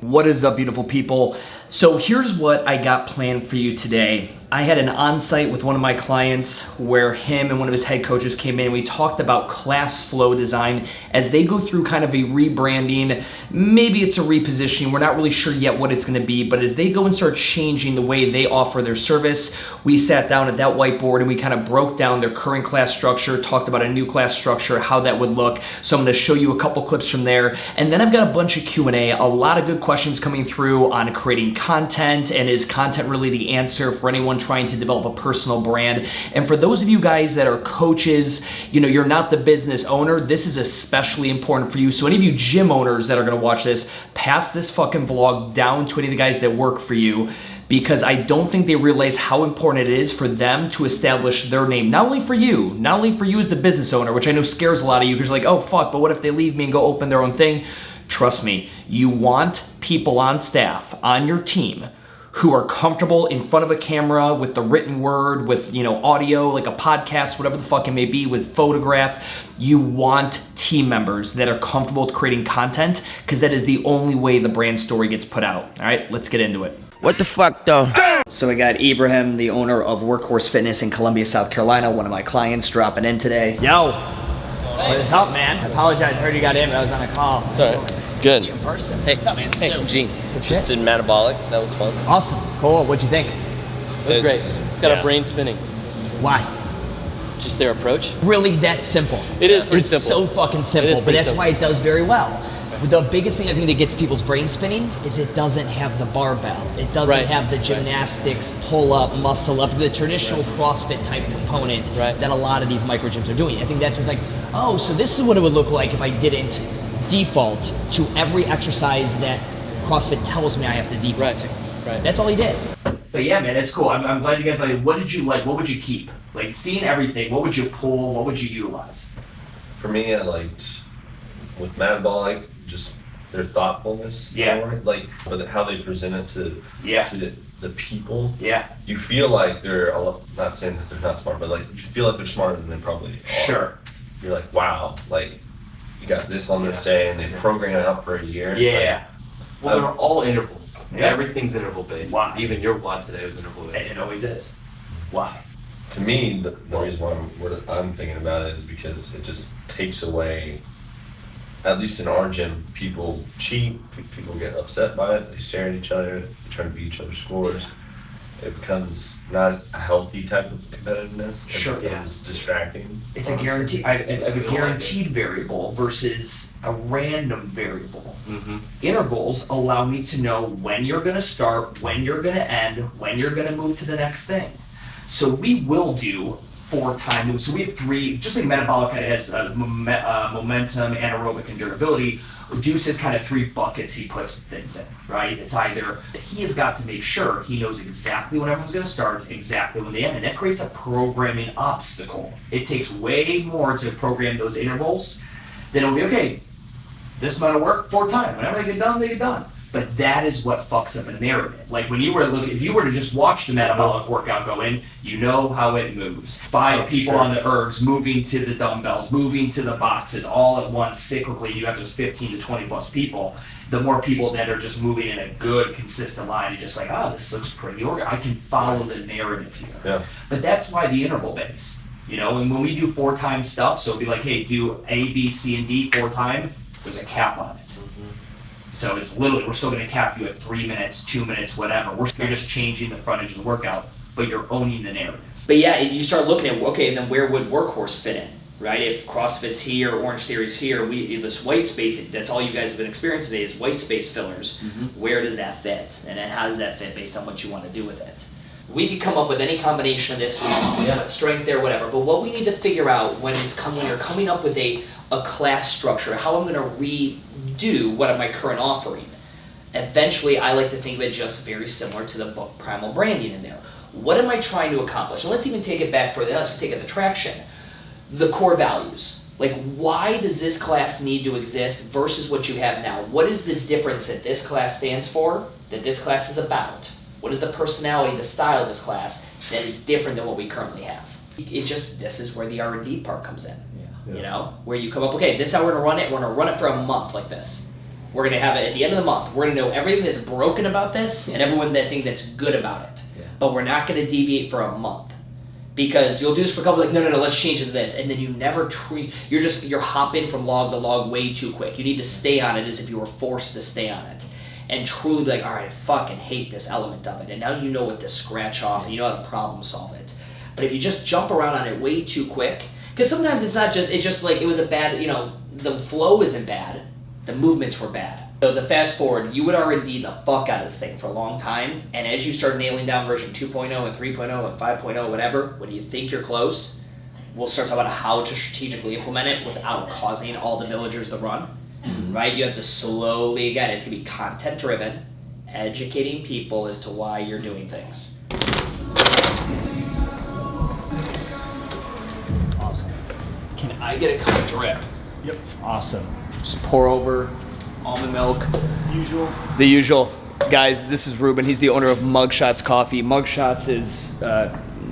What is up, beautiful people? So here's what I got planned for you today. I had an on-site with one of my clients where him and one of his head coaches came in. We talked about class flow design as they go through kind of a rebranding. Maybe it's a repositioning. We're not really sure yet what it's going to be, but as they go and start changing the way they offer their service, we sat down at that whiteboard and we kind of broke down their current class structure, talked about a new class structure, how that would look. So I'm going to show you a couple clips from there. And then I've got a bunch of Q&A, a lot of good questions coming through on creating content, and is content really the answer for anyone trying to develop a personal brand. And for those of you guys that are coaches, you're not the business owner, this is especially important for you. So any of you gym owners that are gonna watch this, pass this fucking vlog down to any of the guys that work for you, because I don't think they realize how important it is for them to establish their name. Not only for you as the business owner, which I know scares a lot of you because you're like, oh fuck, but what if they leave me and go open their own thing? Trust me, you want people on staff, on your team, who are comfortable in front of a camera with the written word, with audio, like a podcast, whatever the fuck it may be, with photograph. You want team members that are comfortable with creating content, because that is the only way the brand story gets put out. All right, let's get into it. What the fuck though? So we got Ibrahim, the owner of Workhorse Fitness in Columbia, South Carolina, one of my clients, dropping in today. Yo, what is up, man? I apologize, I heard you got in, but I was on a call. It's all right. Good. In person. Hey, what's up, man? Hey, Gene. Good Just shit. did metabolic. That was fun. Awesome. Cool. What'd you think? It was great. It's got our brain spinning. Why? Just their approach. Really that simple. It is pretty it's simple. So fucking simple, but that's why it does very well. The biggest thing I think that gets people's brain spinning is it doesn't have the barbell. It doesn't have the gymnastics, pull up, muscle up, the traditional CrossFit type component that a lot of these micro gyms are doing. I think that's what's like, oh, so this is what it would look like if I didn't default to every exercise that CrossFit tells me I have to default to. Right. That's all he did. But yeah, man, it's cool. I'm glad you guys like. What did you like? What would you keep? Like, seeing everything, what would you pull? What would you utilize? For me, I liked with metabolic just their thoughtfulness. Yeah. Like, but how they present it to the people. Yeah. You feel like they're not saying that they're not smart, but like you feel like they're smarter than they probably are. Sure. You're like, wow, like you got this on this day, and they program it out for a year. Yeah. Well, they're all intervals. Yeah. Everything's interval based. Why? Even your WOD today was interval based. It always is. Why? To me, the reason why I'm thinking about it is because it just takes away, at least in our gym, people cheat, people get upset by it, they stare at each other, they try to beat each other's scores. It becomes not a healthy type of competitiveness. Sure. It becomes distracting. It's a guarantee. I have a guaranteed variable versus a random variable. Mm-hmm. Intervals allow me to know when you're going to start, when you're going to end, when you're going to move to the next thing. So we will do 4 time moves. So we have 3, just like metabolic kind of has momentum, anaerobic, and durability. Deuce has kind of 3 buckets he puts things in, right? It's either he has got to make sure he knows exactly when everyone's going to start, exactly when they end, and that creates a programming obstacle. It takes way more to program those intervals than it'll be, okay, this amount of work, 4 times. Whenever they get done, they get done. But that is what fucks up a narrative. Like when you were to look, if you were to just watch the metabolic workout go in, you know how it moves. 5 people on the ergs, moving to the dumbbells, moving to the boxes, all at once, cyclically. You have those 15 to 20 plus people. The more people that are just moving in a good, consistent line, you're just like, oh, this looks pretty organized. I can follow the narrative here. Yeah. But that's why the interval based. And when we do 4 times stuff, so it'll be like, hey, do A, B, C, and D 4 times, there's a cap on it. So it's literally, we're still going to cap you at 3 minutes, 2 minutes, whatever. You're just changing the front edge of the workout, but you're owning the narrative. But yeah, you start looking at, okay, then where would Workhorse fit in, right? If CrossFit's here, Orange Theory's here, this white space, that's all you guys have been experiencing today is white space fillers. Mm-hmm. Where does that fit? And then how does that fit based on what you want to do with it? We could come up with any combination of this. We have strength there, whatever. But what we need to figure out when you're coming up with a class structure, how I'm going to redo what am I current offering. Eventually, I like to think of it just very similar to the book Primal Branding in there. What am I trying to accomplish? And let's even take it back further. Let's take it to traction. The core values. Like, why does this class need to exist versus what you have now? What is the difference that this class stands for, that this class is about? What is the personality, the style of this class that is different than what we currently have? This is where the R&D part comes in. Yeah. Where you come up, okay, this is how we're gonna run it. We're gonna run it for a month like this. We're gonna have it at the end of the month. We're gonna know everything that's broken about this and everyone that think that's good about it. Yeah. But we're not gonna deviate for a month. Because you'll do this for a couple, like, no, let's change it to this. And then you never you're hopping from log to log way too quick. You need to stay on it as if you were forced to stay on it. And truly be like, all right, I fucking hate this element of it. And now you know what to scratch off and you know how to problem solve it. But if you just jump around on it way too quick, because sometimes it's just like, it was a bad, the flow isn't bad, the movements were bad. So the fast forward, you would R&D the fuck out of this thing for a long time, and as you start nailing down version 2.0 and 3.0 and 5.0, whatever, when you think you're close, we'll start talking about how to strategically implement it without causing all the villagers to run, right? You have to slowly, again, it's gonna be content driven, educating people as to why you're doing things. Awesome. Can I get a cup of drip? Yep. Awesome. Just pour over almond milk. Usual. The usual. Guys, this is Ruben. He's the owner of Mugshots Coffee. Mugshots is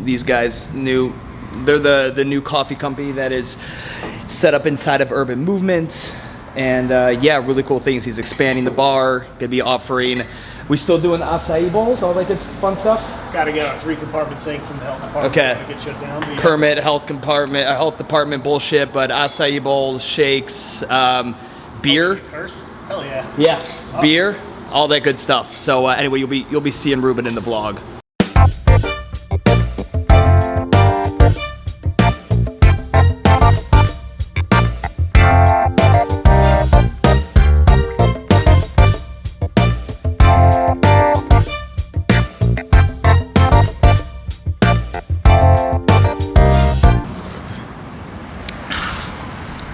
these guys' they're the new coffee company that is set up inside of Urban Movement. And yeah, really cool things. He's expanding the bar, gonna be offering, we still doing the acai bowls, all that good fun stuff? Gotta get a 3-compartment sink from the health department. Okay. So get shut down. But yeah. Permit, health department bullshit, but acai bowls, shakes, beer. Curse? Hell yeah. Yeah, Awesome. Beer, all that good stuff. So anyway, you'll be seeing Ruben in the vlog.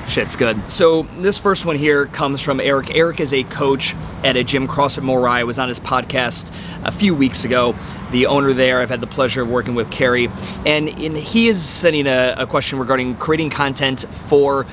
Shit's good. So this first one here comes from Eric. Eric is a coach at a gym, CrossFit Morai. I was on his podcast a few weeks ago. The owner there, I've had the pleasure of working with Carrie, and he is sending a question regarding creating content for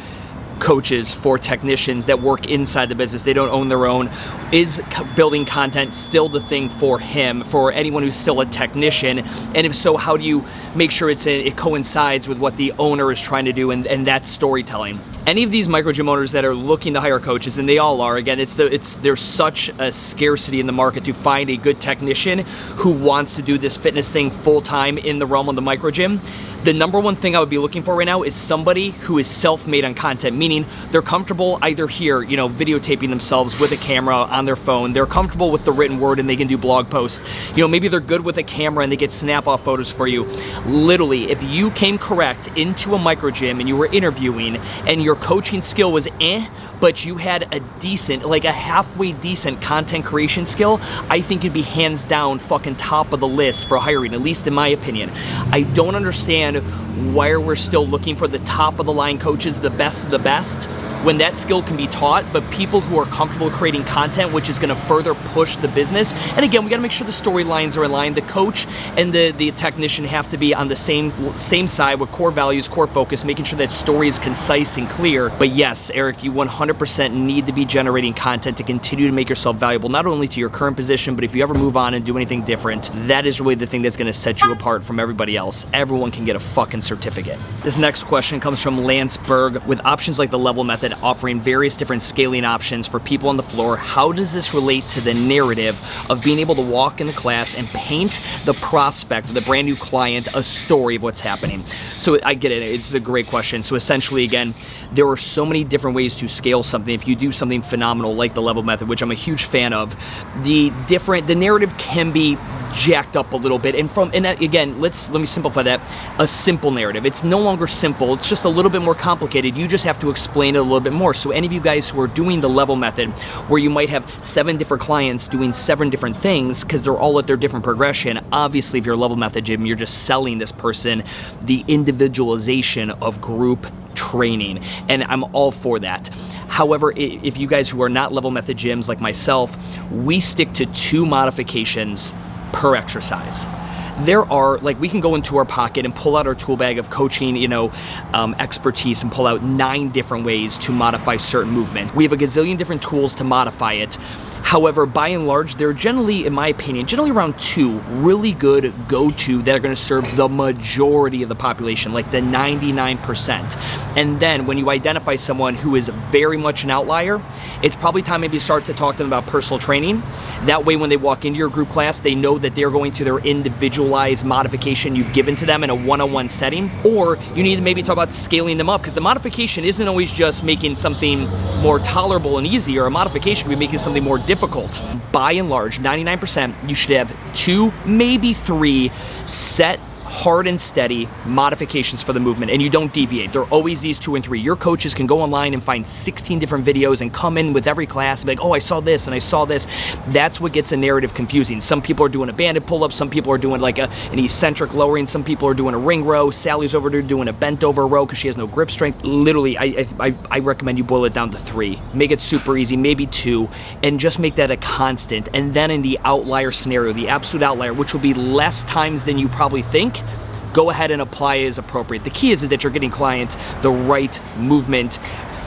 coaches, for technicians that work inside the business. They don't own their own. Is building content still the thing for him, for anyone who's still a technician? And if so, how do you make sure it coincides with what the owner is trying to do, and that's storytelling? Any of these micro gym owners that are looking to hire coaches, and they all are, again, there's such a scarcity in the market to find a good technician who wants to do this fitness thing full-time in the realm of the micro gym. The number one thing I would be looking for right now is somebody who is self-made on content, meaning they're comfortable either here, videotaping themselves with a camera on their phone. They're comfortable with the written word and they can do blog posts. Maybe they're good with a camera and they get snap-off photos for you. Literally, if you came correct into a micro gym and you were interviewing and your coaching skill was but you had a decent, like a halfway decent content creation skill, I think you'd be hands down fucking top of the list for hiring, at least in my opinion. I don't understand why we're still looking for the top of the line coaches, the best of the best, when that skill can be taught, but people who are comfortable creating content, which is gonna further push the business. And again, we gotta make sure the storylines are in line. The coach and the technician have to be on the same side with core values, core focus, making sure that story is concise and clear. But yes, Eric, you 100% need to be generating content to continue to make yourself valuable, not only to your current position, but if you ever move on and do anything different, that is really the thing that's gonna set you apart from everybody else. Everyone can get a fucking certificate. This next question comes from Lance Berg. With options like the level method offering various different scaling options for people on the floor, how does this relate to the narrative of being able to walk into class and paint the prospect, the brand new client, a story of what's happening? So I get it, it's a great question. So essentially, again, there are so many different ways to scale something. If you do something phenomenal like the level method, which I'm a huge fan of, the narrative can be jacked up a little bit, and that, again, let me simplify that. A simple narrative, it's no longer simple, it's just a little bit more complicated. You just have to explain it a little bit more. So any of you guys who are doing the level method, where you might have 7 different clients doing 7 different things because they're all at their different progression, obviously if you're a level method gym, you're just selling this person the individualization of group training, and I'm all for that. However, if you guys who are not level method gyms like myself, we stick to 2 modifications per exercise. There are, we can go into our pocket and pull out our tool bag of coaching, expertise, and pull out 9 different ways to modify certain movements. We have a gazillion different tools to modify it. However, by and large, they're generally, in my opinion, generally around 2 really good go-to that are going to serve the majority of the population, like the 99%. And then when you identify someone who is very much an outlier, it's probably time maybe to start to talk to them about personal training. That way, when they walk into your group class, they know that they're going to their individualized modification you've given to them in a one-on-one setting. Or you need to maybe talk about scaling them up, because the modification isn't always just making something more tolerable and easier. A modification could be making something more difficult. By and large, 99%, you should have 2, maybe 3 set, hard and steady modifications for the movement, and you don't deviate. They're always these 2 and 3. Your coaches can go online and find 16 different videos and come in with every class and be like, oh, I saw this and I saw this. That's what gets a narrative confusing. Some people are doing a banded pull-up, some people are doing like an eccentric lowering, some people are doing a ring row. Sally's over there doing a bent over row because she has no grip strength. Literally, I recommend you boil it down to 3. Make it super easy, maybe 2, and just make that a constant. And then in the outlier scenario, the absolute outlier, which will be less times than you probably think, go ahead and apply as appropriate. The key is that you're getting clients the right movement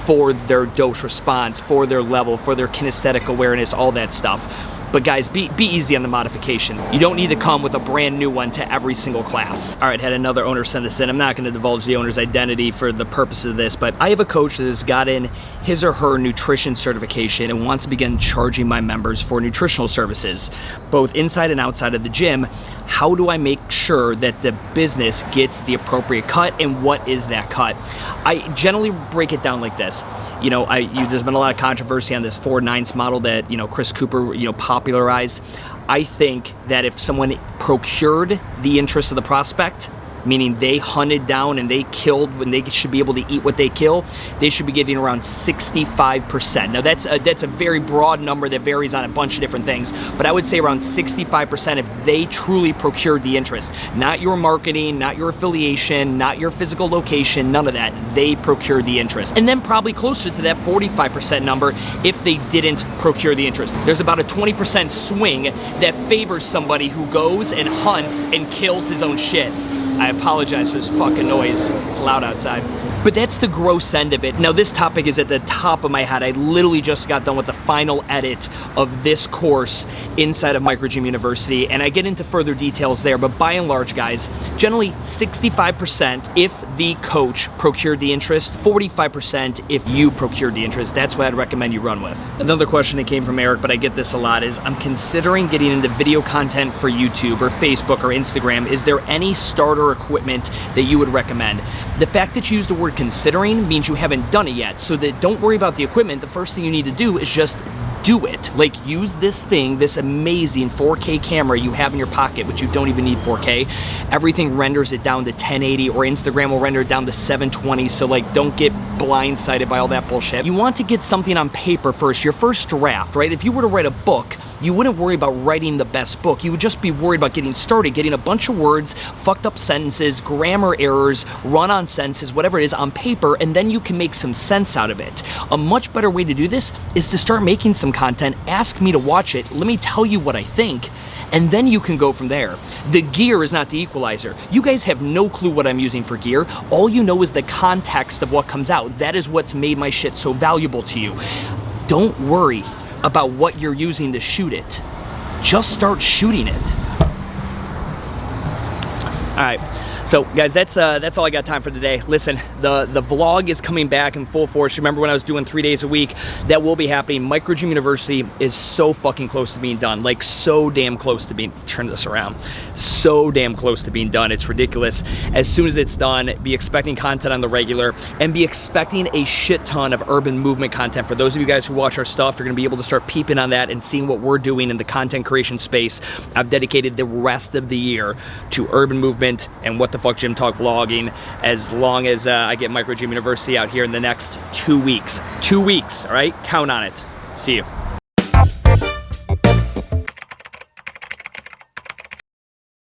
for their dose response, for their level, for their kinesthetic awareness, all that stuff. But guys, be easy on the modification. You don't need to come with a brand new one to every single class. All right, had another owner send this in. I'm not gonna divulge the owner's identity for the purpose of this, but I have a coach that has gotten his or her nutrition certification and wants to begin charging my members for nutritional services, both inside and outside of the gym. How do I make sure that the business gets the appropriate cut, and what is that cut? I generally break it down like this. You know, there's been a lot of controversy on this 4/9 model that, you know, Chris Cooper, you know, popularized. I think that if someone procured the interest of the prospect, meaning they hunted down and they killed when they should be able to eat what they kill, they should be getting around 65%. Now that's a very broad number that varies on a bunch of different things, but I would say around 65% if they truly procured the interest. Not your marketing, not your affiliation, not your physical location, none of that. They procured the interest. And then probably closer to that 45% number if they didn't procure the interest. There's about a 20% swing that favors somebody who goes and hunts and kills his own shit. I apologize for this fucking noise. It's loud outside. But that's the gross end of it. Now this topic is at the top of my head. I literally just got done with the final edit of this course inside of Microgym University, and I get into further details there, but by and large, guys, generally 65% if the coach procured the interest, 45% if you procured the interest. That's what I'd recommend you run with. Another question that came from Eric, but I get this a lot, is I'm considering getting into video content for YouTube or Facebook or Instagram. Is there any starter equipment that you would recommend? The fact that you use the word considering means you haven't done it yet, so that don't worry about the equipment. The first thing you need to do is just do it. Like, use this thing, this amazing 4K camera you have in your pocket, which you don't even need 4K. Everything renders it down to 1080, or Instagram will render it down to 720, so like, don't get blindsided by all that bullshit. You want to get something on paper first, your first draft, right? If you were to write a book, you wouldn't worry about writing the best book. You would just be worried about getting started, getting a bunch of words, fucked up sentences, grammar errors, run-on sentences, whatever it is, on paper, and then you can make some sense out of it. A much better way to do this is to start making some content, ask me to watch it, let me tell you what I think, and then you can go from there. The gear is not the equalizer. You guys have no clue what I'm using for gear. All you know is the context of what comes out. That is what's made my shit so valuable to you. Don't worry about what you're using to shoot it. Just start shooting it. All right. So guys, that's all I got time for today. Listen, the vlog is coming back in full force. Remember when I was doing 3 days a week? That will be happening. Microgym University is so fucking close to being done. Like, so damn close to being, turn this around. So damn close to being done. It's ridiculous. As soon as it's done, be expecting content on the regular, and be expecting a shit ton of urban movement content. For those of you guys who watch our stuff, you're gonna be able to start peeping on that and seeing what we're doing in the content creation space. I've dedicated the rest of the year to urban movement and what the fuck gym talk vlogging, as long as I get Microgym University out here in the next 2 weeks. 2 weeks, all right? Count on it. See you.